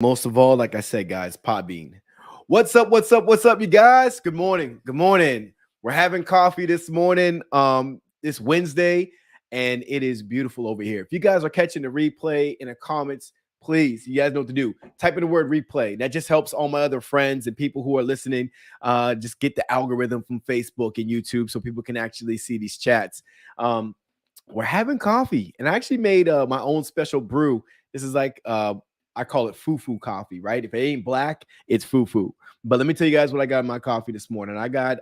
Most of all, like I said, guys, Podbean. What's up? What's up? What's up, you guys? Good morning. Good morning. We're having coffee this morning. It's Wednesday, and it is beautiful over here. If you guys are catching the replay in the comments, please, you guys know what to do. Type in the word replay. That just helps all my other friends and people who are listening. Just get the algorithm from Facebook and YouTube so people can actually see these chats. We're having coffee, and I actually made my own special brew. This is like I call it foo-foo coffee, right? If it ain't black, it's foo-foo. But let me tell you guys what I got in my coffee this morning. I got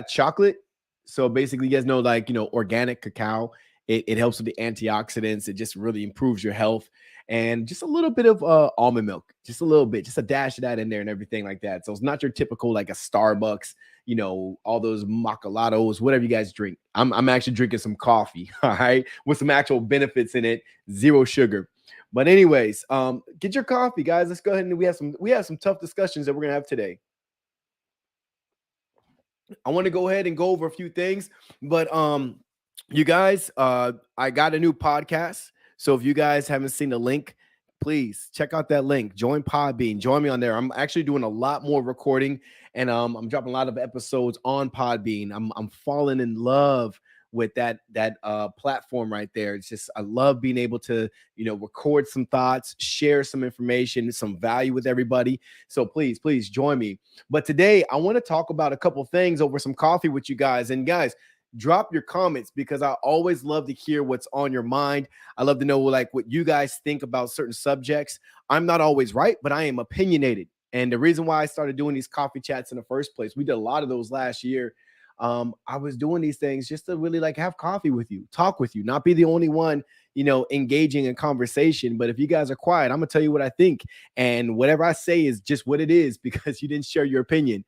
chocolate. So basically, you guys know, like, organic cacao. It helps with the antioxidants. It just really improves your health. And just a little bit of almond milk, just a little bit, just a dash of that in there and everything like that. So it's not your typical like a Starbucks, all those macchiatos, whatever you guys drink. I'm actually drinking some coffee, all right, with some actual benefits in it, zero sugar. But anyways, get your coffee, guys. Let's go ahead and we have some tough discussions that we're gonna have today. I want to go ahead and go over a few things, but you guys, I got a new podcast. So if you guys haven't seen the link, please check out that link. Join Podbean. Join me on there. I'm actually doing a lot more recording, and I'm dropping a lot of episodes on Podbean. I'm falling in love with that platform right there. It's just I love being able to record some thoughts, share some information, some value with everybody. So please join me. But today I want to talk about a couple things over some coffee with you guys. And guys, drop your comments because I always love to hear what's on your mind. I love to know like what you guys think about certain subjects. I'm not always right, but I am opinionated. And the reason why I started doing these coffee chats in the first place, we did a lot of those last year. I was doing these things just to really like have coffee with you, talk with you, not be the only one, engaging in conversation. But if you guys are quiet, I'm gonna tell you what I think, and whatever I say is just what it is because you didn't share your opinion.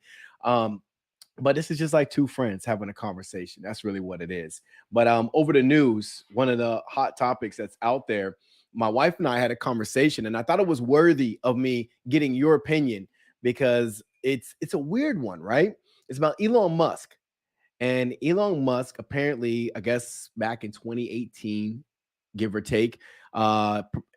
But this is just like two friends having a conversation. That's really what it is. But over the news, one of the hot topics that's out there, my wife and I had a conversation, and I thought it was worthy of me getting your opinion because it's a weird one, right? It's about Elon Musk. And Elon Musk apparently, I guess back in 2018, give or take,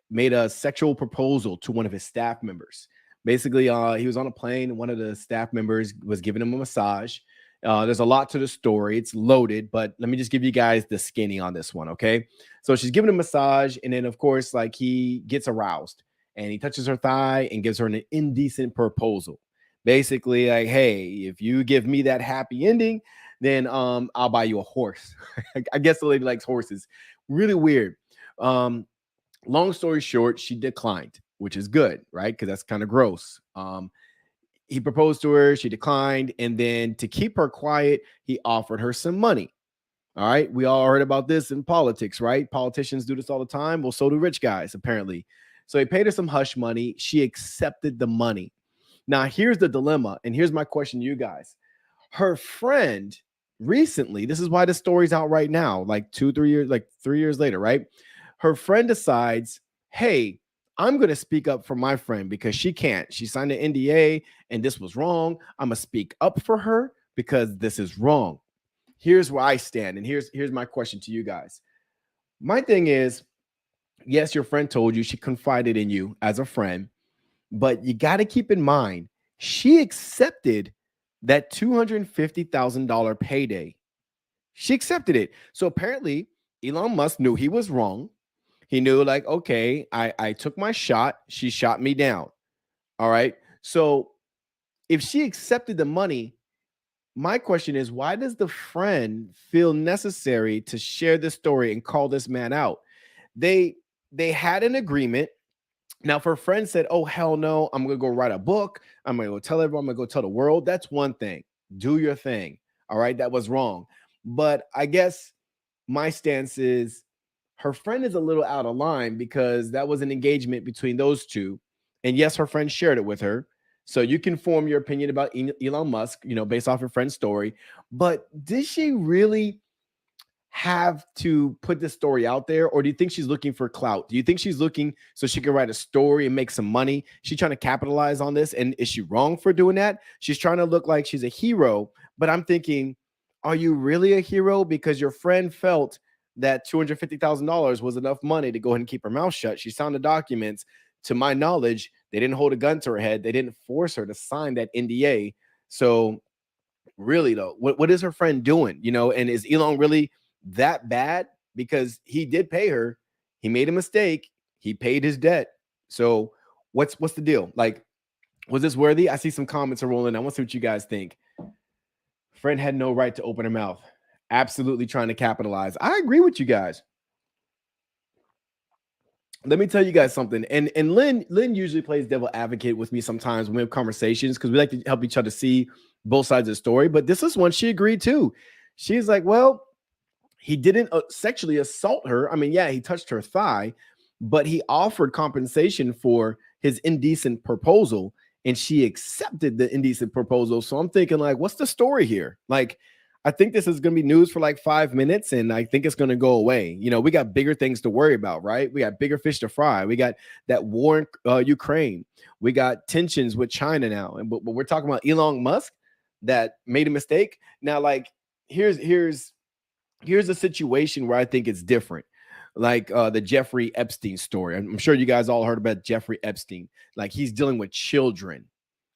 made a sexual proposal to one of his staff members. Basically, he was on a plane, and one of the staff members was giving him a massage. There's a lot to the story. It's loaded, but let me just give you guys the skinny on this one, okay? So she's giving a massage, and then, of course, like he gets aroused, and he touches her thigh and gives her an indecent proposal. Basically, like, hey, if you give me that happy ending, then I'll buy you a horse. I guess the lady likes horses. Really weird. Long story short, she declined, which is good, right? Because that's kind of gross. He proposed to her, she declined, and then to keep her quiet, he offered her some money. All right, we all heard about this in politics, right? Politicians do this all the time. Well, so do rich guys, apparently. So he paid her some hush money. She accepted the money. Now, here's the dilemma, and here's my question to you guys. Her friend recently, this is why the story's out right now, like 3 years, like 3 years later, right? Her friend decides, hey, I'm going to speak up for my friend because she can't. She signed an NDA and this was wrong. I'm going to speak up for her because this is wrong. Here's where I stand. And here's my question to you guys. My thing is, yes, your friend told you, she confided in you as a friend, but you got to keep in mind, she accepted that $250,000 payday. She accepted it. So apparently, Elon Musk knew he was wrong. He knew, like, okay, I took my shot. She shot me down. All right. So if she accepted the money, my question is, why does the friend feel necessary to share this story and call this man out? They had an agreement. Now, if her friend said, oh, hell no, I'm going to go write a book, I'm going to go tell everyone, I'm going to go tell the world, that's one thing. Do your thing. All right. That was wrong. But I guess my stance is her friend is a little out of line because that was an engagement between those two. And yes, her friend shared it with her. So you can form your opinion about Elon Musk, based off your friend's story. But did she really have to put this story out there, or do you think she's looking for clout? Do you think she's looking so she can write a story and make some money? She's trying to capitalize on this, and is she wrong for doing that? She's trying to look like she's a hero, but I'm thinking, are you really a hero because your friend felt that $250,000 was enough money to go ahead and keep her mouth shut? She signed the documents to my knowledge, they didn't hold a gun to her head. They didn't force her to sign that NDA. So really though, what is her friend doing? And is Elon really that bad? Because he did pay her. He made a mistake. He paid his debt. So what's the deal? Like, was this worthy? I see some comments are rolling. I want to see what you guys think. Friend had no right to open her mouth. Absolutely trying to capitalize. I agree with you guys. Let me tell you guys something. And Lynn usually plays devil advocate with me sometimes when we have conversations, because we like to help each other see both sides of the story. But this is one she agreed to. She's like, well, he didn't sexually assault her. I mean, yeah, he touched her thigh, but he offered compensation for his indecent proposal, and she accepted the indecent proposal. So I'm thinking, like, what's the story here? Like, I think this is going to be news for like 5 minutes, and I think it's going to go away. We got bigger things to worry about, right? We got bigger fish to fry. We got that war in Ukraine. We got tensions with China now, but we're talking about Elon Musk that made a mistake. Now, like, here's a situation where I think it's different. Like the Jeffrey Epstein story. I'm sure you guys all heard about Jeffrey Epstein. Like, he's dealing with children.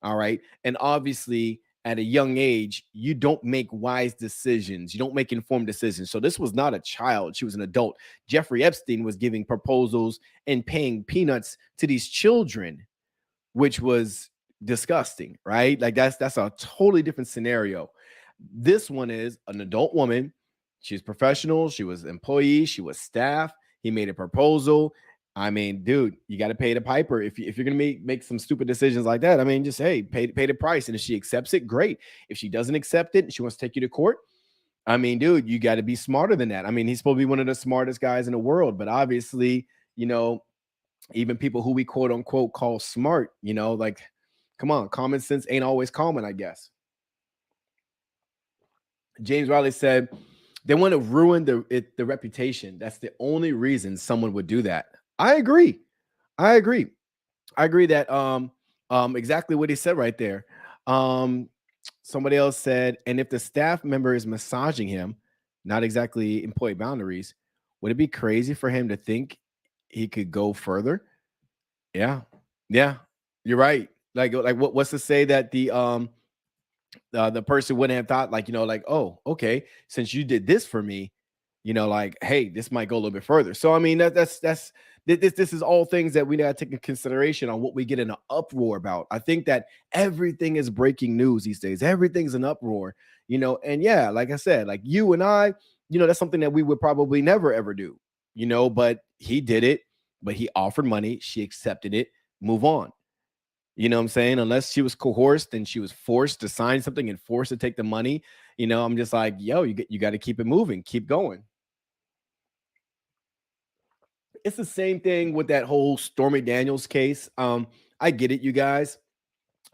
All right. And obviously, at a young age, you don't make wise decisions. You don't make informed decisions. So this was not a child. She was an adult. Jeffrey Epstein was giving proposals and paying peanuts to these children, which was disgusting, right? Like, that's a totally different scenario. This one is an adult woman. She's professional. She was employee. She was staff. He made a proposal. I mean, dude, you got to pay the piper. If you're going to make some stupid decisions like that, I mean, just, hey, pay the price. And if she accepts it, great. If she doesn't accept it and she wants to take you to court, I mean, dude, you got to be smarter than that. I mean, he's supposed to be one of the smartest guys in the world, but obviously, even people who we quote unquote call smart, like, come on, common sense ain't always common, I guess. James Riley said, they want to ruin the reputation. That's the only reason someone would do that. I agree that exactly what he said right there. Somebody else said, and if the staff member is massaging him, not exactly employee boundaries, would it be crazy for him to think he could go further? Yeah, you're right. Like what's to say that the person wouldn't have thought, like, like, oh, okay, since you did this for me, like, hey, this might go a little bit further. So I mean, that's this is all things that we got to take into consideration on what we get in an uproar about. I think that everything is breaking news these days. Everything's an uproar, and yeah, like I said, like you and I, that's something that we would probably never ever do, but he did it. But he offered money, she accepted it, move on. You know what I'm saying? Unless she was coerced and she was forced to sign something and forced to take the money, I'm just like, yo, you got to keep it moving, keep going. It's the same thing with that whole Stormy Daniels case. I get it, you guys.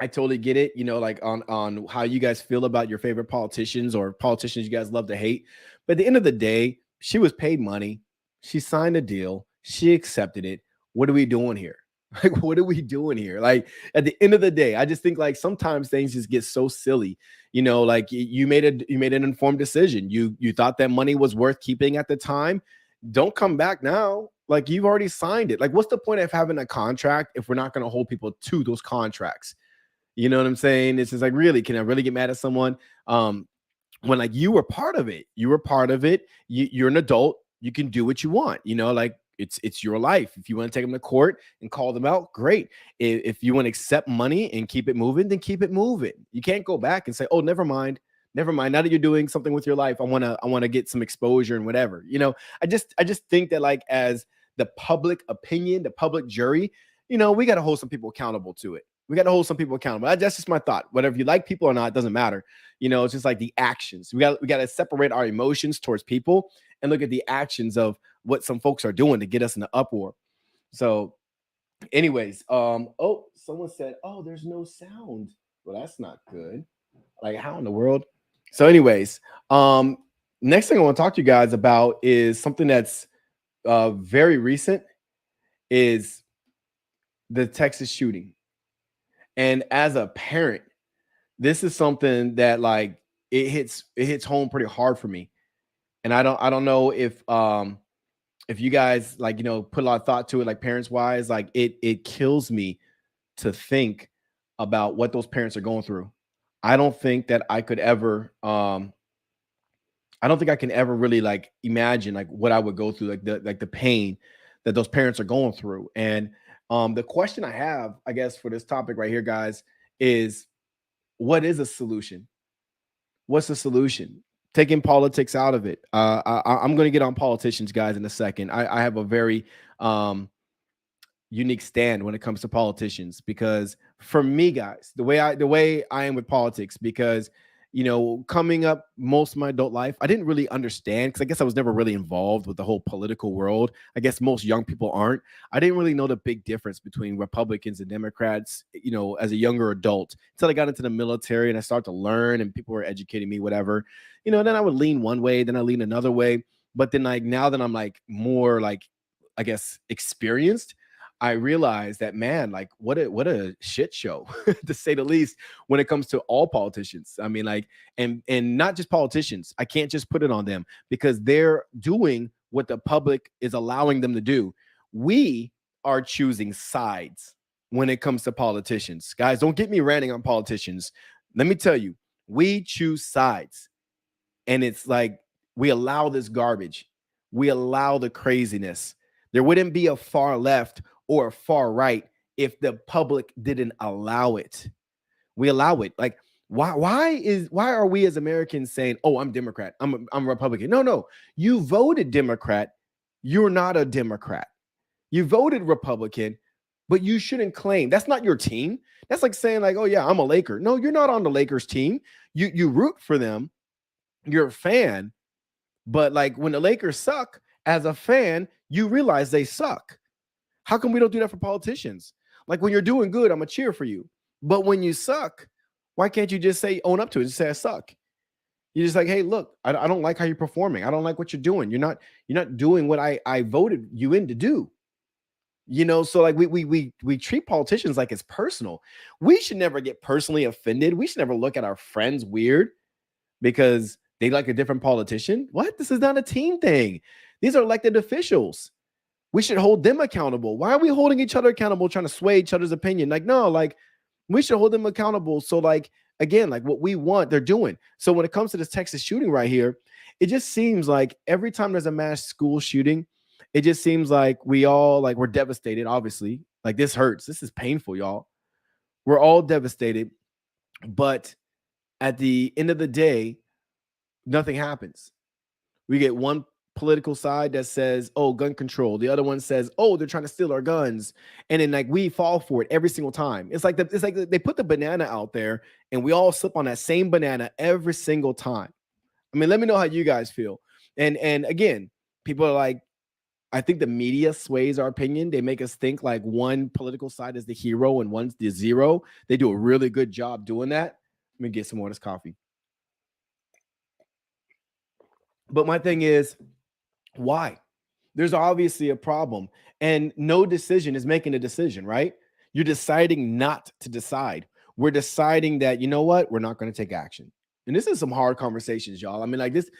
I totally get it. Like on how you guys feel about your favorite politicians or politicians you guys love to hate. But at the end of the day, she was paid money. She signed a deal. She accepted it. What are we doing here? Like, what are we doing here? Like, at the end of the day, I just think, like, sometimes things just get so silly. Like, you made an informed decision. You thought that money was worth keeping at the time. Don't come back now. Like, you've already signed it. Like, what's the point of having a contract if we're not going to hold people to those contracts? You know what I'm saying? It's just like, really, can I really get mad at someone? When, like, you were part of it. You were part of it. You're an adult. You can do what you want. Like, it's your life. If you want to take them to court and call them out, great. If you want to accept money and keep it moving, then keep it moving. You can't go back and say, oh, never mind. Now that you're doing something with your life, I want to get some exposure and whatever. I just think that, like, as the public opinion, the public jury, we got to hold some people accountable to it. We got to hold some people accountable. That's just my thought. Whether you like people or not, doesn't matter. It's just like the actions. We got to separate our emotions towards people and look at the actions of what some folks are doing to get us in the uproar. So, anyways, someone said, oh, there's no sound. Well, that's not good. Like, how in the world? So, anyways, next thing I want to talk to you guys about is something that's very recent, is the Texas shooting. And as a parent, this is something that, like, it hits home pretty hard for me. And I don't know if if you guys like, put a lot of thought to it, like parents wise, like it kills me to think about what those parents are going through. I don't think that I could ever I don't think I can ever really like imagine like what I would go through, like the pain that those parents are going through. And the question I have, I guess, for this topic right here, guys, is what is a solution? What's the solution? Taking politics out of it. I'm going to get on politicians, guys, in a second. I have a very unique stand when it comes to politicians, because for me, guys, the way I am with politics, because coming up most of my adult life, I didn't really understand, because I guess I was never really involved with the whole political world. I guess most young people aren't. I didn't really know the big difference between Republicans and Democrats, as a younger adult, until I got into the military and I started to learn and people were educating me, whatever. Then I would lean one way, then I lean another way. But then, like, now that I'm like more like, I guess, experienced, I realized that, man, like what a shit show to say the least when it comes to all politicians. I mean, like, and not just politicians. I can't just put it on them, because they're doing what the public is allowing them to do. We are choosing sides when it comes to politicians. Guys, don't get me ranting on politicians. Let me tell you, we choose sides. And it's like we allow this garbage. We allow the craziness. There wouldn't be a far left or a far right if the public didn't allow it. We allow it. Like, why are we as Americans saying, "Oh, I'm Democrat, I'm Republican"? No. You voted Democrat. You're not a Democrat. You voted Republican, but you shouldn't claim that's not your team. That's like saying, like, "Oh yeah, I'm a Laker." No, you're not on the Lakers team. You root for them. You're a fan, but like when the Lakers suck, as a fan, you realize they suck. How come we don't do that for politicians? Like, when you're doing good, I'm gonna cheer for you. But when you suck, why can't you just own up to it and say I suck? You're just like, hey, look, I don't like how you're performing. I don't like what you're doing. You're not doing what I voted you in to do. So like we treat politicians like it's personal. We should never get personally offended. We should never look at our friends weird because they like a different politician. What? This is not a team thing. These are elected officials. We should hold them accountable. Why are we holding each other accountable, trying to sway each other's opinion? Like, no, like we should hold them accountable. So like, again, like what we want, they're doing. So when it comes to this Texas shooting right here, it just seems like every time there's a mass school shooting, it just seems like we're devastated. Obviously, like this hurts. This is painful, y'all. We're all devastated. But at the end of the day, nothing happens. We get one political side that says, oh, gun control. The other one says, oh, they're trying to steal our guns. And then like we fall for it every single time. It's like they put the banana out there and we all slip on that same banana every single time. I mean, let me know how you guys feel. And again, people are like, I think the media sways our opinion. They make us think like one political side is the hero and one's the zero. They do a really good job doing that. Let me get some more of this coffee. But my thing is, why? There's obviously a problem, and no decision is making a decision, right? You're deciding not to decide. We're deciding that, you know what, we're not going to take action. And this is some hard conversations, y'all. I mean, like this,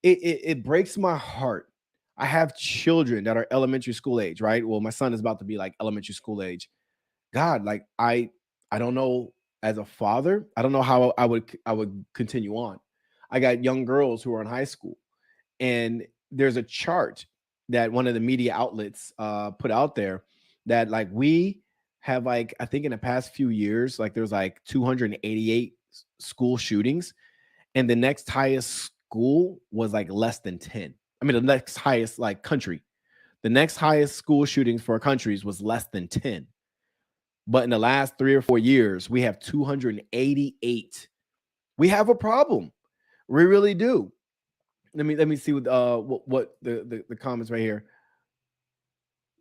it breaks my heart. I have children that are elementary school age, right? Well, my son is about to be like elementary school age. God, like I don't know, as a father, I don't know how I would continue on. I got young girls who are in high school, and there's a chart that one of the media outlets put out there that like we have, like, I think in the past few years, like there's like 288 school shootings, and the next highest school was like less than 10. I mean, the next highest like country, the next highest school shootings for countries was less than 10. But in the last 3 or 4 years, we have 288. We have a problem. We really do. Let me see what the comments right here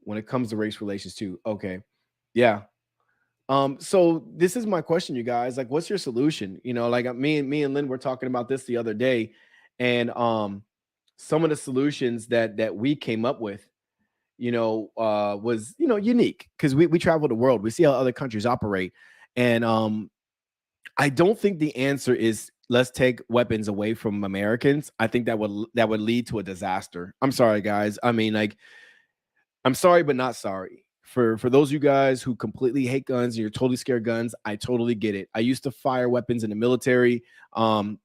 when it comes to race relations too. Okay. Yeah. So this is my question, you guys. Like, what's your solution? Like me and Lynn were talking about this the other day, and some of the solutions that we came up with, was unique, because we travel the world. We see how other countries operate, and I don't think the answer is let's take weapons away from Americans, I think that would lead to a disaster. I'm sorry, guys. I mean, like, I'm sorry, but not sorry. For those of you guys who completely hate guns and you're totally scared of guns, I totally get it. I used to fire weapons in the military. And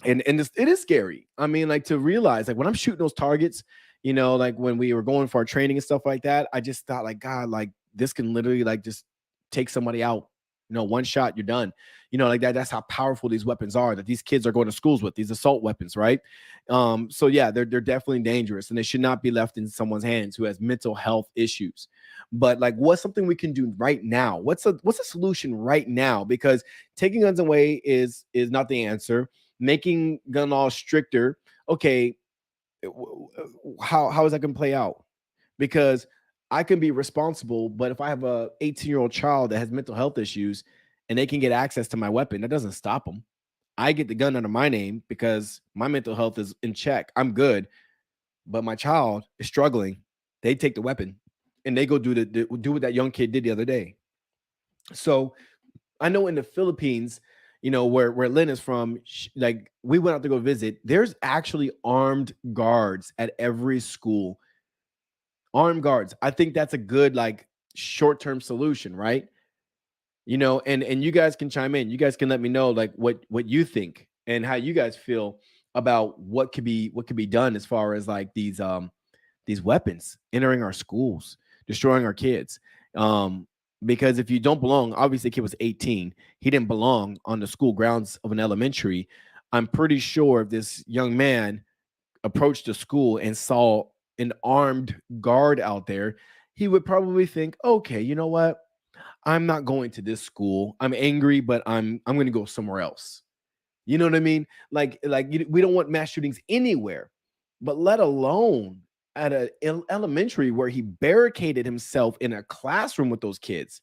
it is scary. I mean, like, to realize, like, when I'm shooting those targets, like when we were going for our training and stuff like that, I just thought, like, God, like, this can literally, like, just take somebody out. One shot, you're done. Like that. That's how powerful these weapons are that these kids are going to schools with, these assault weapons, right? So yeah, they're definitely dangerous, and they should not be left in someone's hands who has mental health issues. But, like, what's something we can do right now? What's a solution right now? Because taking guns away is not the answer. Making gun laws stricter, okay, how is that going to play out? Because I can be responsible, but if I have a 18-year-old child that has mental health issues and they can get access to my weapon, that doesn't stop them. I get the gun under my name because my mental health is in check. I'm good, but my child is struggling. They take the weapon and they go do what that young kid did the other day. So I know in the Philippines, where Lynn is from, like, we went out to go visit. There's actually armed guards at every school. Armed guards. I think that's a good, like, short-term solution, right? And you guys can chime in. You guys can let me know, like, what you think and how you guys feel about what could be done as far as, like, these weapons entering our schools, destroying our kids. Because if you don't belong, obviously the kid was 18. He didn't belong on the school grounds of an elementary. I'm pretty sure if this young man approached the school and saw an armed guard out there, he would probably think, okay, you know what? I'm not going to this school. I'm angry, but I'm going to go somewhere else. You know what I mean? Like we don't want mass shootings anywhere, but let alone at an elementary where he barricaded himself in a classroom with those kids.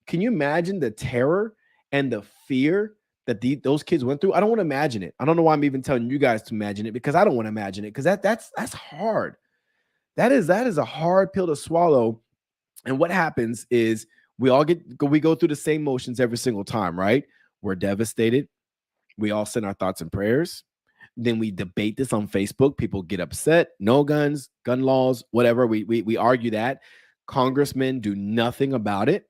Can you imagine the terror and the fear that those kids went through? I don't want to imagine it. I don't know why I'm even telling you guys to imagine it, because I don't want to imagine it, because that's hard. That is a hard pill to swallow. And what happens is we go through the same motions every single time, right? We're devastated. We all send our thoughts and prayers. Then we debate this on Facebook. People get upset. No guns, gun laws, whatever. We argue that. Congressmen do nothing about it.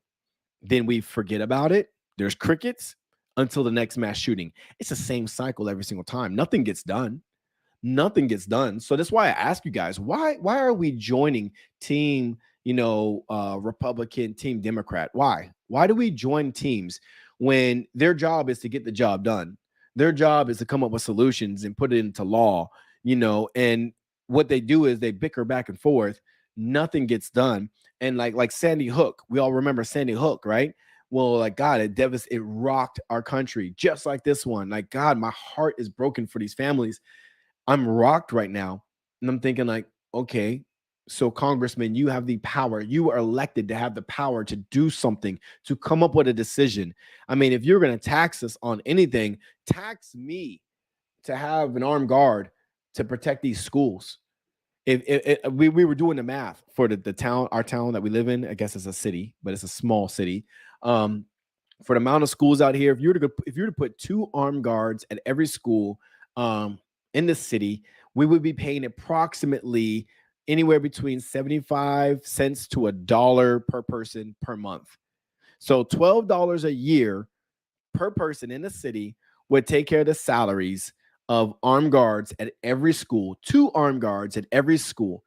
Then we forget about it. There's crickets until the next mass shooting. It's the same cycle every single time. Nothing gets done. Nothing gets done. So that's why I ask you guys, why are we joining team, Republican, team Democrat? Why do we join teams when their job is to get the job done? Their job is to come up with solutions and put it into law, and what they do is they bicker back and forth. Nothing gets done. And like Sandy Hook, we all remember Sandy Hook, right? Well, like, God, it rocked our country just like this one. Like, God, my heart is broken for these families. I'm rocked right now. And I'm thinking, like, okay, so Congressman, you have the power. You are elected to have the power to do something, to come up with a decision. I mean, if you're going to tax us on anything, tax me to have an armed guard to protect these schools. If we were doing the math for the town, our town that we live in, I guess it's a city, but it's a small city. For the amount of schools out here, if you were to put 2 armed guards at every school, in the city, we would be paying approximately anywhere between 75 cents to $1 per person per month. So $12 a year per person in the city would take care of the salaries of armed guards at every school, 2 armed guards at every school.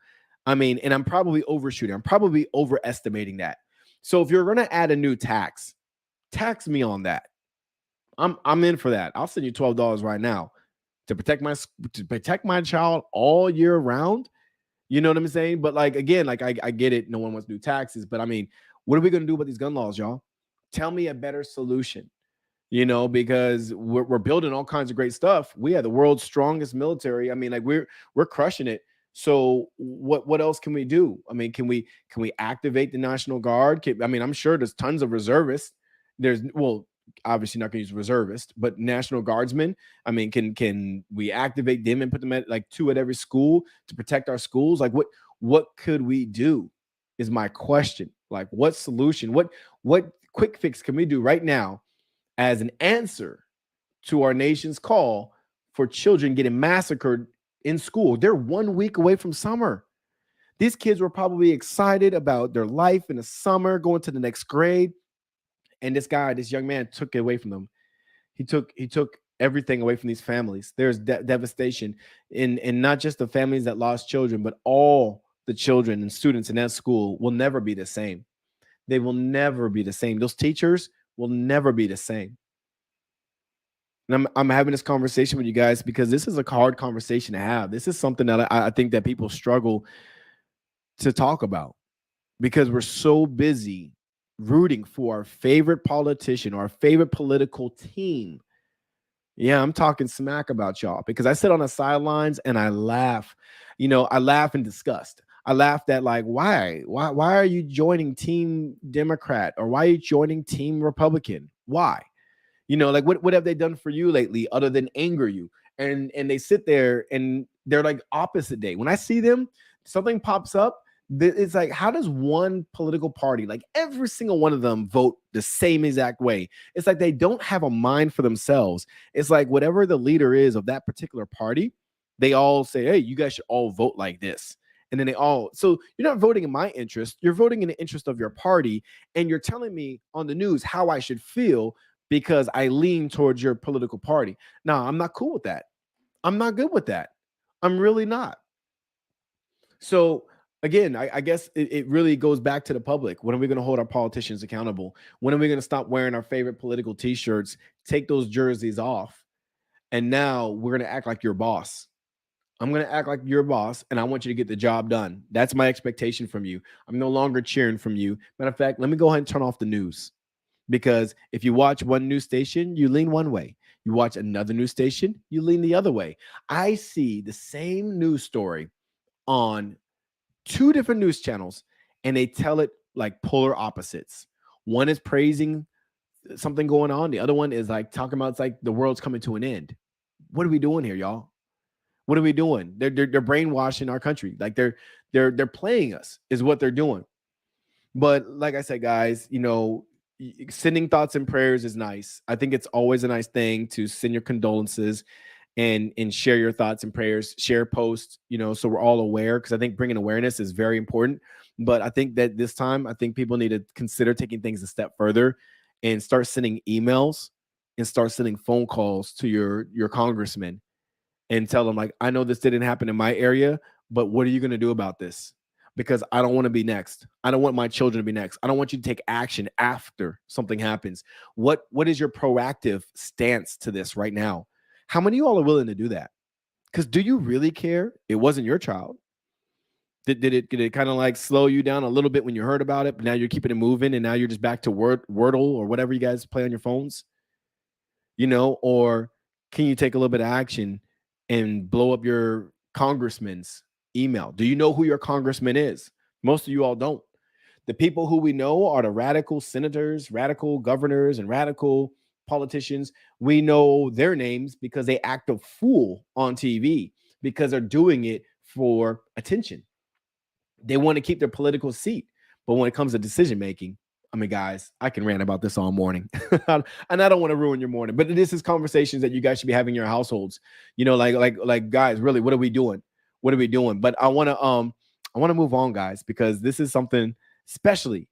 I mean, and I'm probably overshooting. I'm probably overestimating that. So if you're going to add a new tax me on that. I'm in for that. I'll send you $12 right now to protect my child all year round. You know what I'm saying? But, like, again, like, I get it. No one wants to do taxes, but I mean, what are we going to do about these gun laws, y'all? Tell me a better solution. Because we're building all kinds of great stuff. We have the world's strongest military. I mean, like, we're crushing it. So what else can we do? I mean, can we activate the National Guard? I mean, I'm sure there's tons of reservists. Well, obviously not going to use reservists, but National Guardsmen. I mean, can we activate them and put them at, like, 2 at every school to protect our schools? Like, what could we do is my question. Like, what solution? What quick fix can we do right now as an answer to our nation's call for children getting massacred in school. They're 1 week away from summer. These kids were probably excited about their life in the summer, going to the next grade. And this young man took it away from them. He took everything away from these families. There's devastation in not just the families that lost children, but all the children and students in that school will never be the same. They will never be the same. Those teachers will never be the same. And I'm having this conversation with you guys because this is a hard conversation to have. This is something that I think that people struggle to talk about because we're so busy rooting for our favorite politician or our favorite political team. Yeah, I'm talking smack about y'all because I sit on the sidelines and I laugh. I laugh in disgust. I laughed at like, why are you joining Team Democrat or why are you joining Team Republican? Why? Like what have they done for you lately other than anger you? And they sit there and they're like opposite day. When I see them, something pops up. It's like, how does one political party, like every single one of them, vote the same exact way? It's like they don't have a mind for themselves. It's like whatever the leader is of that particular party, they all say, hey, you guys should all vote like this. And then so you're not voting in my interest. You're voting in the interest of your party. And you're telling me on the news how I should feel because I lean towards your political party. No, I'm not cool with that. I'm not good with that. I'm really not. So again, I guess it really goes back to the public. When are we going to hold our politicians accountable? When are we going to stop wearing our favorite political t-shirts, take those jerseys off, and now we're going to act like your boss? I'm going to act like your boss, and I want you to get the job done. That's my expectation from you. I'm no longer cheering from you. Matter of fact, let me go ahead and turn off the news. Because if you watch one news station, you lean one way. You watch another news station, you lean the other way. I see the same news story on two different news channels, and they tell it like polar opposites. One is praising something going on. The other one is like talking about it's like the world's coming to an end. What are we doing here, y'all? What are we doing? They're brainwashing our country. Like they're playing us is what they're doing. But like I said, guys, sending thoughts and prayers is nice. I think it's always a nice thing to send your condolences and share your thoughts and prayers, share posts, so we're all aware, because I think bringing awareness is very important. But I think that this time, I think people need to consider taking things a step further and start sending emails and start sending phone calls to your congressman and tell them, like, I know this didn't happen in my area, but what are you going to do about this? Because I don't want to be next. I don't want my children to be next. I don't want you to take action after something happens. What is your proactive stance to this right now? How many of you all are willing to do that? Because do you really care? It wasn't your child. Did it kind of like slow you down a little bit when you heard about it, but now you're keeping it moving and now you're just back to Wordle or whatever you guys play on your phones? Or can you take a little bit of action and blow up your congressman's email? Do you know who your congressman is? Most of you all don't. The people who we know are the radical senators, radical governors, and radical politicians. We know their names because they act a fool on TV because they're doing it for attention. They want to keep their political seat. But when it comes to decision making, I mean, guys, I can rant about this all morning, and I don't want to ruin your morning. But this is conversations that you guys should be having in your households. Like guys, really, what are we doing? What are we doing? But I want to move on, guys, because this is something especially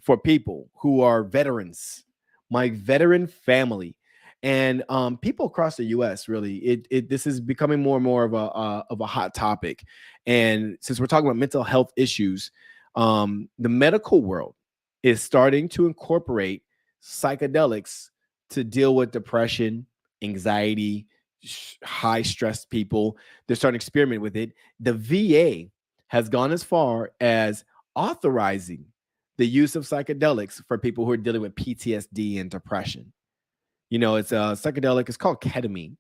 for people who are veterans, my veteran family, and people across the U.S. Really, this is becoming more and more of a hot topic. And since we're talking about mental health issues, the medical world is starting to incorporate psychedelics to deal with depression, anxiety, high stress people. They're starting to experiment with it. The VA has gone as far as authorizing the use of psychedelics for people who are dealing with PTSD and depression. It's a psychedelic. It's called ketamine.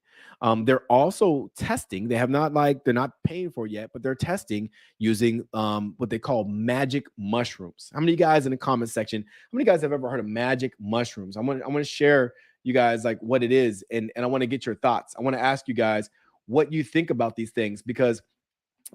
They're also testing. They're not paying for it yet, but they're testing using what they call magic mushrooms. How many of you guys in the comment section, how many of you guys have ever heard of magic mushrooms? I want to share you guys like what it is, and I want to get your thoughts. I want to ask you guys what you think about these things, because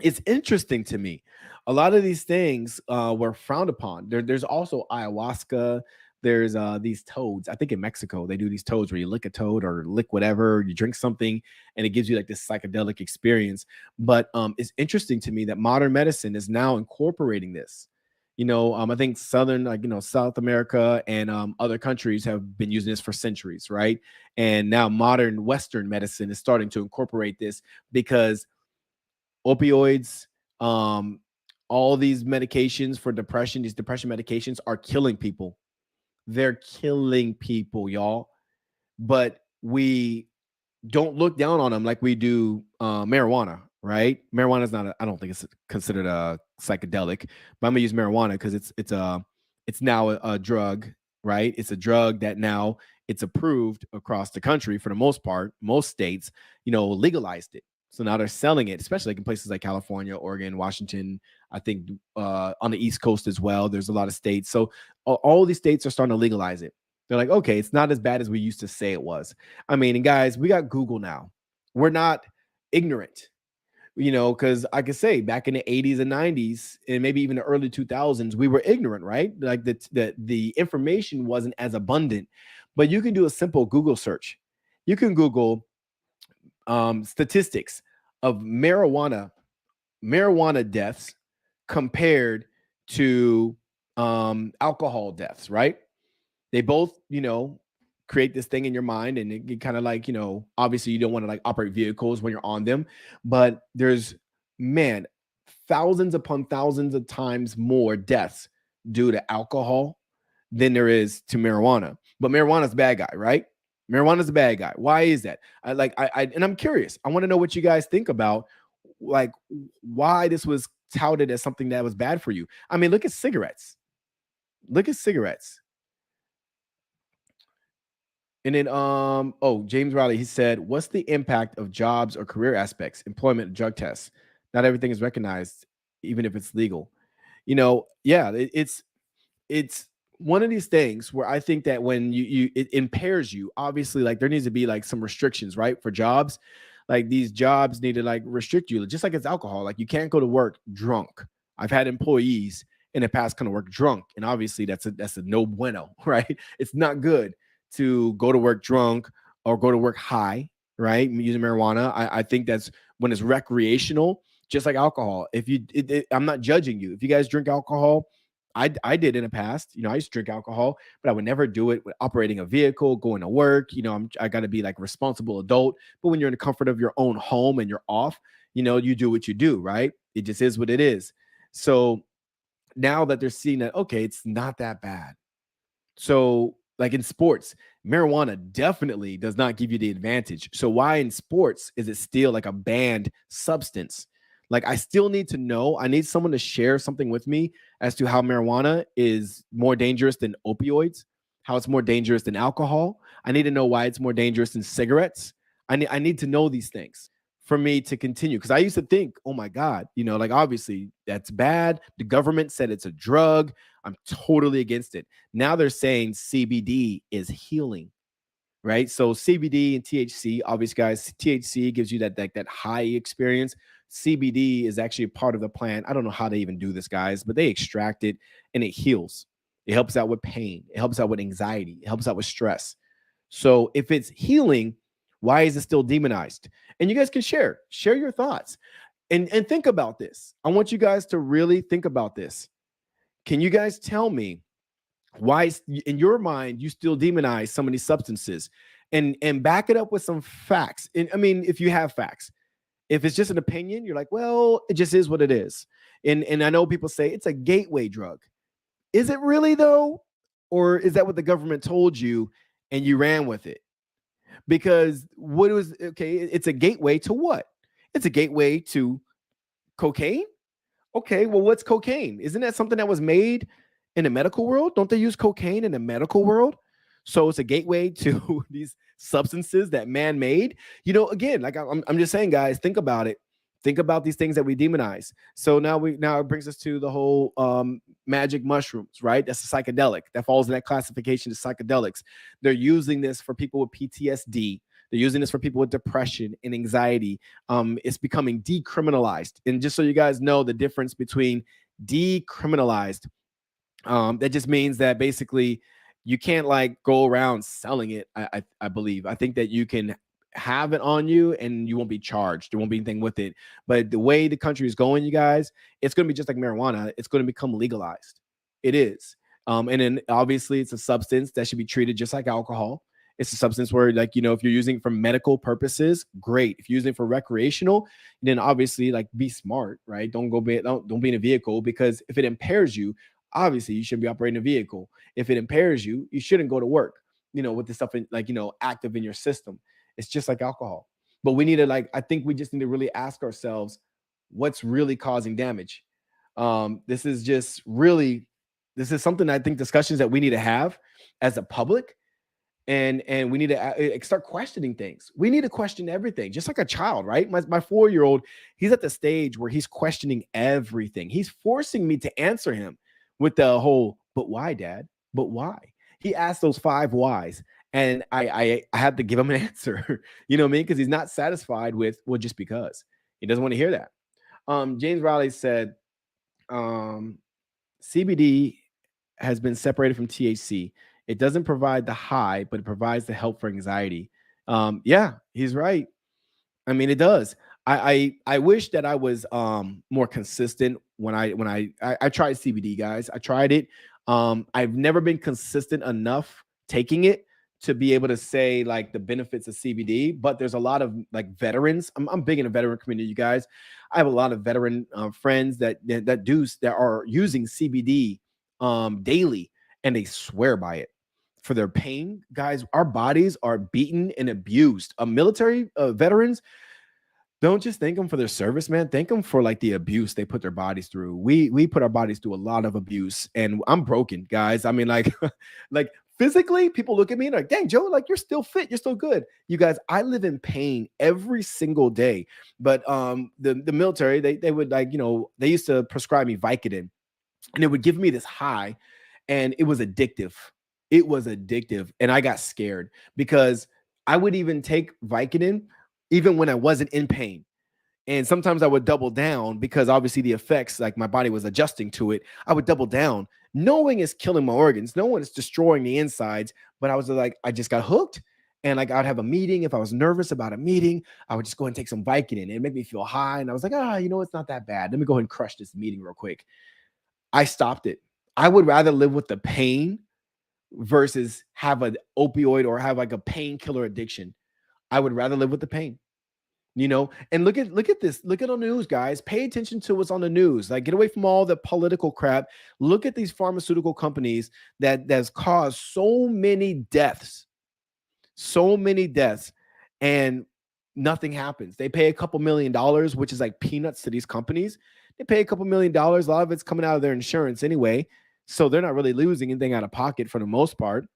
it's interesting to me. A lot of these things were frowned upon. There's also ayahuasca, there's these toads. I think in Mexico they do these toads where you lick a toad or lick whatever, you drink something, and it gives you like this psychedelic experience. But it's interesting to me that modern medicine is now incorporating this. I think southern, like South America and other countries have been using this for centuries, right? And now modern Western medicine is starting to incorporate this because opioids, um, all these medications for depression, these depression medications are killing people. They're killing people, y'all. But we don't look down on them like we do marijuana, right? Marijuana is not, I don't think it's considered a psychedelic, but I'm gonna use marijuana because it's now a drug, right? It's a drug that now it's approved across the country for the most part. Most states, legalized it. So now they're selling it, especially like in places like California, Oregon, Washington. I think on the East Coast as well. There's a lot of states. So all these states are starting to legalize it. They're like, okay, it's not as bad as we used to say it was. I mean, and guys, we got Google now. We're not ignorant, because I could say back in the 80s and 90s and maybe even the early 2000s, we were ignorant, right? Like the information wasn't as abundant, but you can do a simple Google search. You can Google statistics of marijuana deaths compared to alcohol deaths, right? They both, create this thing in your mind, and it kind of like, obviously you don't want to like operate vehicles when you're on them, but there's, man, thousands upon thousands of times more deaths due to alcohol than there is to marijuana. But marijuana's a bad guy, right? Marijuana's a bad guy. Why is that? And I'm curious. I want to know what you guys think about, like, why this was touted as something that was bad for you. I mean, look at cigarettes. Look at cigarettes. And then, James Riley, he said, what's the impact of jobs or career aspects, employment, drug tests? Not everything is recognized, even if it's legal. Yeah, it's one of these things where I think that when it impairs you, obviously, like there needs to be like some restrictions, right? For jobs, like these jobs need to like restrict you, just like it's alcohol. Like you can't go to work drunk. I've had employees in the past kind of work drunk, and obviously that's a no bueno, right? It's not good to go to work drunk or go to work high, right? Using marijuana. I think that's when it's recreational, just like alcohol. If you, I'm not judging you. If you guys drink alcohol, I did in the past. I used to drink alcohol, but I would never do it with operating a vehicle, going to work. I got to be like a responsible adult. But when you're in the comfort of your own home and you're off, you do what you do, right? It just is what it is. So now that they're seeing that, okay, it's not that bad. So like in sports, marijuana definitely does not give you the advantage. So why in sports is it still like a banned substance? Like I still need to know. I need someone to share something with me as to how marijuana is more dangerous than opioids, how it's more dangerous than alcohol. I need to know why it's more dangerous than cigarettes. I need to know these things for me to continue. Because I used to think, oh my God, like obviously that's bad. The government said it's a drug. I'm totally against it. Now they're saying CBD is healing, right? So CBD and THC, obviously, guys, THC gives you that high experience. CBD is actually a part of the plant. I don't know how they even do this, guys, but they extract it and it heals. It helps out with pain. It helps out with anxiety. It helps out with stress. So if it's healing, why is it still demonized? And you guys can share your thoughts and think about this. I want you guys to really think about this. Can you guys tell me why in your mind you still demonize some of these substances and back it up with some facts? And I mean, if you have facts, if it's just an opinion, you're like, well, it just is what it is. And I know people say it's a gateway drug. Is it really though? Or is that what the government told you and you ran with it? Because what was, okay, it's a gateway to what? It's a gateway to cocaine. Okay, well, what's cocaine? Isn't that something that was made in the medical world? Don't they use cocaine in the medical world? So it's a gateway to these substances that man made. Again, like I'm just saying, guys, think about it. Think about these things that we demonize. So now it brings us to the whole magic mushrooms, right? That's a psychedelic. That falls in that classification of psychedelics. They're using this for people with PTSD. They're using this for people with depression and anxiety. It's becoming decriminalized. And just so you guys know the difference between decriminalized, that just means that basically you can't like go around selling it. I believe. I think that you can have it on you and you won't be charged. There won't be anything with it. But the way the country is going, you guys, it's going to be just like marijuana. It's going to become legalized. It is. And then obviously it's a substance that should be treated just like alcohol. It's a substance where, like, you know, if you're using it for medical purposes, great. If you're using it for recreational, then obviously, like, be smart, right? Don't be in a vehicle, because if it impairs you, obviously you should be operating a vehicle. If it impairs you, you shouldn't go to work, you know, with the stuff in, like, you know, active in your system. It's just like alcohol. But we need to, like, I think we just need to really ask ourselves what's really causing damage. This is just really, this is something I think discussions that we need to have as a public, and we need to start questioning things. We need to question everything, just like a child, right? My 4-year-old, he's at the stage where he's questioning everything. He's forcing me to answer him with the whole, but why, dad? But why? He asked those 5 whys, and I had to give him an answer. You know what I mean? Because he's not satisfied with, well, just because. He doesn't want to hear that. James Riley said, CBD has been separated from THC. It doesn't provide the high, but it provides the help for anxiety. Yeah, he's right. I mean, it does. I wish that I was more consistent when I tried CBD, guys. I tried it. I've never been consistent enough taking it to be able to say like the benefits of CBD. But there's a lot of like veterans. I'm big in the veteran community, you guys. I have a lot of veteran friends that are using CBD daily, and they swear by it for their pain. Guys, our bodies are beaten and abused. Military veterans, don't just thank them for their service, man. Thank them for like the abuse they put their bodies through. We put our bodies through a lot of abuse, and I'm broken, guys. I mean, like, like physically, people look at me and like, dang, Joe, like you're still fit, you're still good. You guys, I live in pain every single day. But the military, they would, like, you know, they used to prescribe me Vicodin, and it would give me this high, and it was addictive. It was addictive, and I got scared because I would even take Vicodin even when I wasn't in pain. And sometimes I would double down because obviously the effects, like my body was adjusting to it. I would double down, knowing it's killing my organs, knowing it's destroying the insides. But I was like, I just got hooked. And like I'd have a meeting. If I was nervous about a meeting, I would just go and take some Vicodin. It made me feel high. And I was like, you know, it's not that bad. Let me go ahead and crush this meeting real quick. I stopped it. I would rather live with the pain versus have an opioid or have like a painkiller addiction. I would rather live with the pain, you know. And look at this. Look at on the news, guys. Pay attention to what's on the news. Like, get away from all the political crap. Look at these pharmaceutical companies that's caused so many deaths, and nothing happens. They pay a couple $1 million, which is like peanuts to these companies. They pay a couple $1 million. A lot of it's coming out of their insurance anyway, so they're not really losing anything out of pocket for the most part.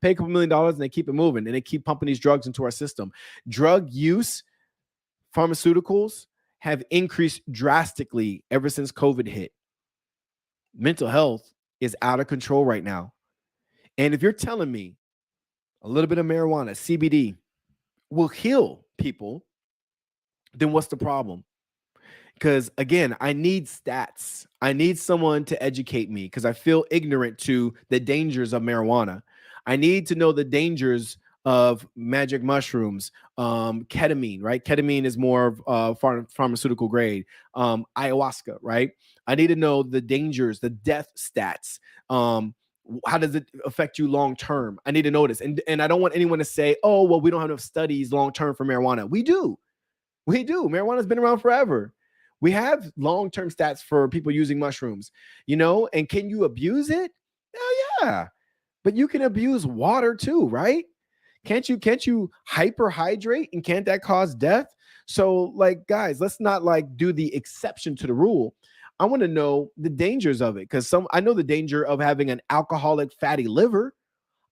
Pay a couple $1 million and they keep it moving, and they keep pumping these drugs into our system. Drug use, pharmaceuticals have increased drastically ever since COVID hit. Mental health is out of control right now. And if you're telling me a little bit of marijuana, CBD, will heal people, then what's the problem? Because again, I need stats. I need someone to educate me because I feel ignorant to the dangers of marijuana. I need to know the dangers of magic mushrooms, ketamine, right? Ketamine is more of pharmaceutical grade. Ayahuasca, right? I need to know the dangers, the death stats. How does it affect you long term? I need to know this. And I don't want anyone to say, oh, well, we don't have enough studies long term for marijuana. We do. Marijuana's been around forever. We have long-term stats for people using mushrooms, you know, and can you abuse it? Hell yeah. But you can abuse water too, right? Can't you hyperhydrate, and can't that cause death? So like, guys, let's not like do the exception to the rule. I want to know the dangers of it, because I know the danger of having an alcoholic fatty liver.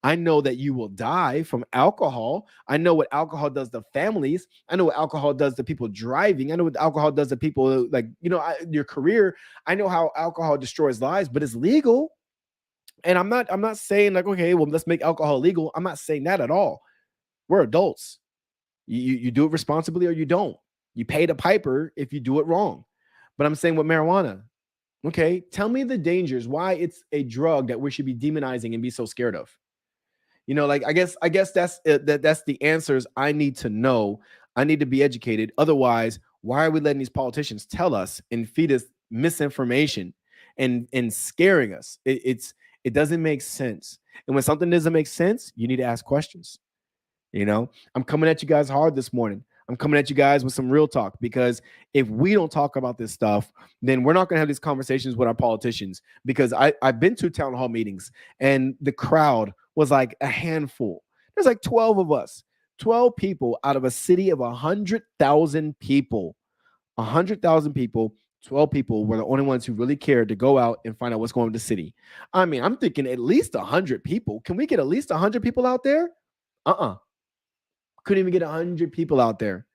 I know that you will die from alcohol. I know what alcohol does to families. I know what alcohol does to people driving. I know what alcohol does to people, like, you know, your career. I know how alcohol destroys lives, but it's legal. And I'm not saying like, okay, well, let's make alcohol legal. I'm not saying that at all. We're adults. You do it responsibly or you don't. You pay the piper if you do it wrong. But I'm saying with marijuana, okay, tell me the dangers, why it's a drug that we should be demonizing and be so scared of. Like I guess that's that's the answers I need to know. I need to be educated. Otherwise, why are we letting these politicians tell us and feed us misinformation and scaring us? It doesn't make sense. And when something doesn't make sense, you need to ask questions. I'm coming at you guys hard this morning. I'm coming at you guys with some real talk, because if we don't talk about this stuff, then we're not going to have these conversations with our politicians. Because I've been to town hall meetings, and the crowd was like a handful. There's like 12 of us, 12 people out of a city of 100,000 people. 100,000 people, 12 people were the only ones who really cared to go out and find out what's going on with the city. I mean, I'm thinking at least 100 people. Can we get at least 100 people out there? Couldn't even get 100 people out there.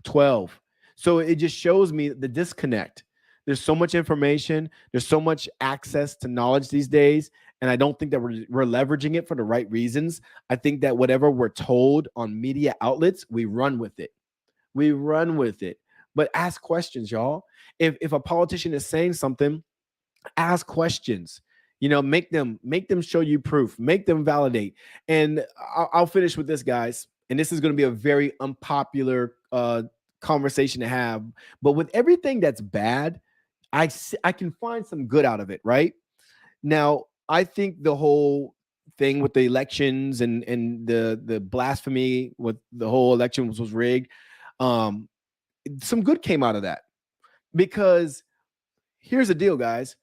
12. So it just shows me the disconnect. There's so much information. There's so much access to knowledge these days. And I don't think that we're leveraging it for the right reasons. I think that whatever we're told on media outlets, we run with it. We run with it. But ask questions, y'all. If a politician is saying something, ask questions. Make them show you proof. Make them validate. And I'll finish with this, guys. And this is going to be a very unpopular conversation to have. But with everything that's bad, I can find some good out of it, right? Now, I think the whole thing with the elections and the blasphemy with the whole election was rigged. Some good came out of that, because here's the deal, guys.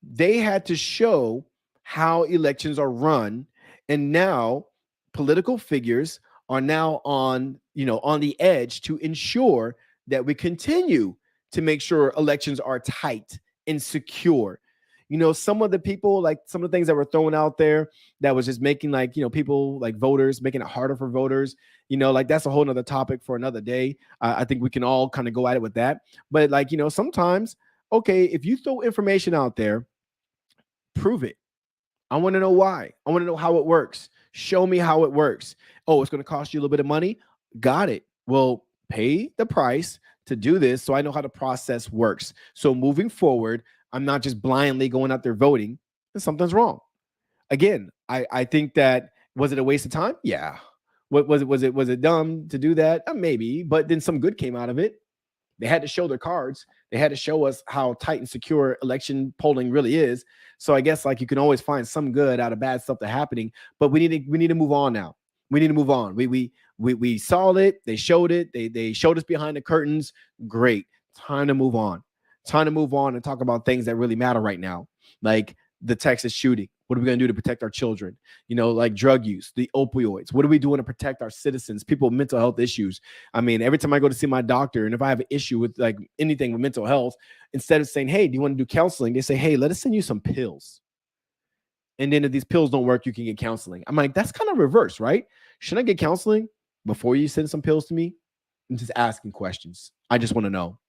They had to show how elections are run, and now political figures are now on the edge to ensure that we continue to make sure elections are tight and secure. Some of the people, like some of the things that were thrown out there that was just making people, like voters, making it harder for voters, like that's a whole nother topic for another day. I think we can all kind of go at it with that. But sometimes, okay, if you throw information out there, prove it. I want to know why. I want to know how it works. Show me how it works. Oh, it's going to cost you a little bit of money. Got it. Well, pay the price to do this so I know how the process works. So moving forward, I'm not just blindly going out there voting, and something's wrong. Again, I think that, was it a waste of time? Yeah. What was it? Was it dumb to do that? Maybe, but then some good came out of it. They had to show their cards. They had to show us how tight and secure election polling really is. So I guess you can always find some good out of bad stuff that's happening. But we need to move on now. We need to move on. We saw it. They showed it. They showed us behind the curtains. Great. Time to move on. Time to move on and talk about things that really matter right now, like the Texas shooting. What are we going to do to protect our children? Like drug use, the opioids. What are we doing to protect our citizens, people with mental health issues? I mean, every time I go to see my doctor, and if I have an issue with anything with mental health, instead of saying, hey, do you want to do counseling? They say, hey, let us send you some pills. And then if these pills don't work, you can get counseling. I'm like, that's kind of reverse, right? Should I get counseling before you send some pills to me? I'm just asking questions. I just want to know.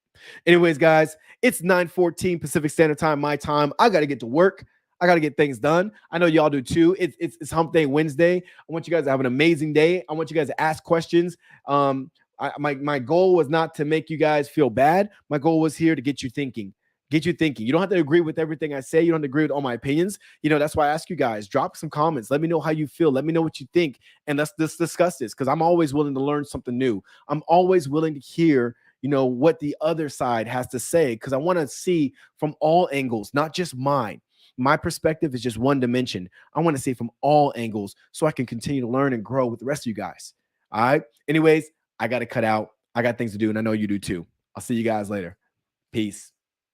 Anyways, guys, it's 9:14 Pacific Standard Time, my time. I got to get to work. I got to get things done. I know y'all do too. It's Hump Day Wednesday. I want you guys to have an amazing day. I want you guys to ask questions. My goal was not to make you guys feel bad. My goal was here to get you thinking. You don't have to agree with everything I say. You don't have to agree with all my opinions. That's why I ask you guys, drop some comments. Let me know how you feel. Let me know what you think. And let's discuss this, because I'm always willing to learn something new. I'm always willing to hear what the other side has to say, because I want to see from all angles, not just mine. My perspective is just one dimension. I want to see from all angles so I can continue to learn and grow with the rest of you guys. All right. Anyways, I got to cut out. I got things to do, and I know you do too. I'll see you guys later. Peace.